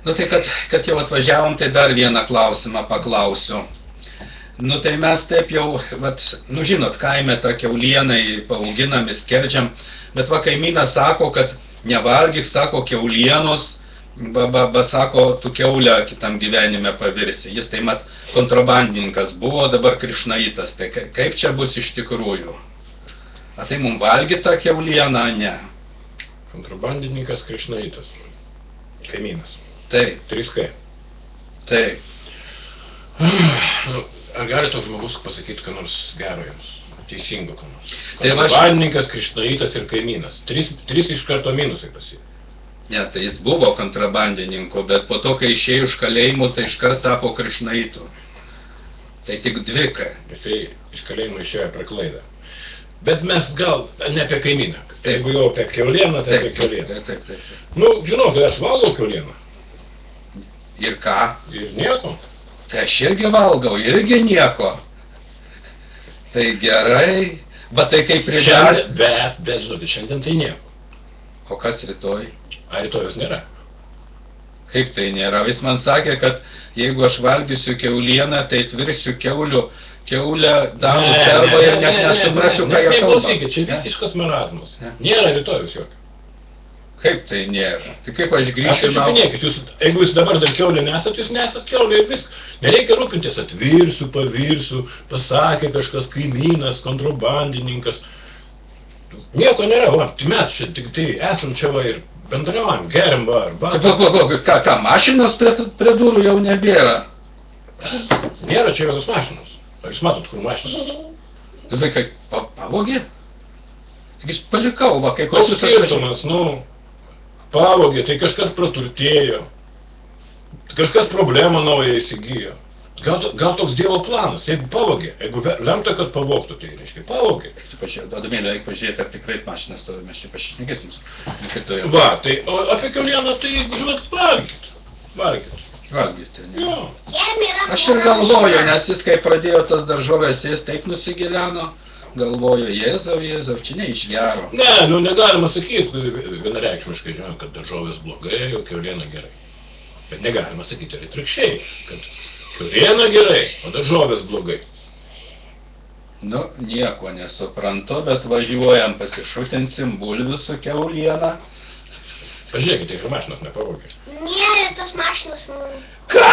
Nu tai, kad jau atvažiavom, tai dar vieną klausimą paklausiu. Nu tai mes taip jau, vat, nu žinot, kaime tą kiaulienai paauginami, skerdžiam, bet va kaimynas sako, kad nevalgyk, sako, kiaulienos, sako, tu kiaulę kitam gyvenime pavirsi. Jis tai mat kontrabandininkas buvo, dabar krišnaitas. Tai kaip čia bus iš tikrųjų? A tai mums valgy tą kiaulieną, ne? Kontrabandininkas krišnaitas. Kaimynas. Taip. 3K. Taip. Ar gali toks žmogus pasakyti, ką nors gero jums? Teisingo ką nors? Kontrabandininkas, krišnaitas ir kaimynas. Tris iš karto minusai pasiekė. Ne, tai jis buvo kontrabandininku, bet po to, kai išėjo iš kalėjimo, tai iškart tapo krišnaitu. Tai tik 2K. Jisai iš kalėjimo išėjo per klaidą. Bet mes gal ne apie kaimyną. Jeigu jau apie kiaulieną, tai apie kiaulieną. Taip. Nu, žinau, kad aš valgau kiaulieną. Ir ką? Ir nieko. Tai aš irgi valgau, irgi nieko. Tai gerai, bet tai kaip prieš... Bet, žinokit, šiandien tai nieko. O kas rytoj? A rytojus nėra. Kaip tai nėra? Jis man sakė, kad jeigu aš valgysiu kiaulieną, tai tvirsiu kiaulę darų servą ir net nesuprasiu, ką jie kalba. Neklausykit, čia visiškas marazmas. Nėra rytojus jokio. Kaip tai nėra? Tai kaip aš grįšiu... Aš čiupinėkit, jeigu jūs dabar dar kiaulė nesat, jūs nesat kiaulė ir viską. Nereikia rūpintis, atvirsiu, pavirsiu, pasakė kažkas kaimynas, kontrabandininkas. Nieko nėra, va, tai mes čia tik tai esam čia va ir bendraujam, geriam va, arba... Ką, mašinos prie durų jau nebėra? Nėra čia jokios mašinos. Ar jūs matot, kur mašinos? Tai kaip pavogė? Tik jis palikau, va, kaip... Koks skirtumas, nu, pavogė, tai kažkas praturtėjo. Kažkas problemą naują įsigijo. Gal toks Dievo planas, jeigu pavogė, jeigu lemta, kad pavogtų, tai reiškia pavogė. Adamėlė, reikia pažiūrėti, ar tikrai mašinas stovi, mes čia pašnekėsim. Va, tai apie kiaulieną, tai, žinot, valgykit. Valgyti, ne? Aš ir galvoju, nes jis, kai pradėjo tas daržovės, jis taip nusigyveno, galvoju, Jėzau, čia ne iš gero. Ne, nu negalima sakyti vienareikšmiškai, žinot, kad daržovės blogai, o kiauliena gerai. Bet negalima sakyti ir atvirkščiai, kad kiauliena gerai, o daržovės blogai. Nu, nieko nesuprantu, bet važiuojam, pasišutinsim bulvių su kiauliena. Pažiūrėkite, ir mašinos nepavogė. Nėra tos mašinos. Ką?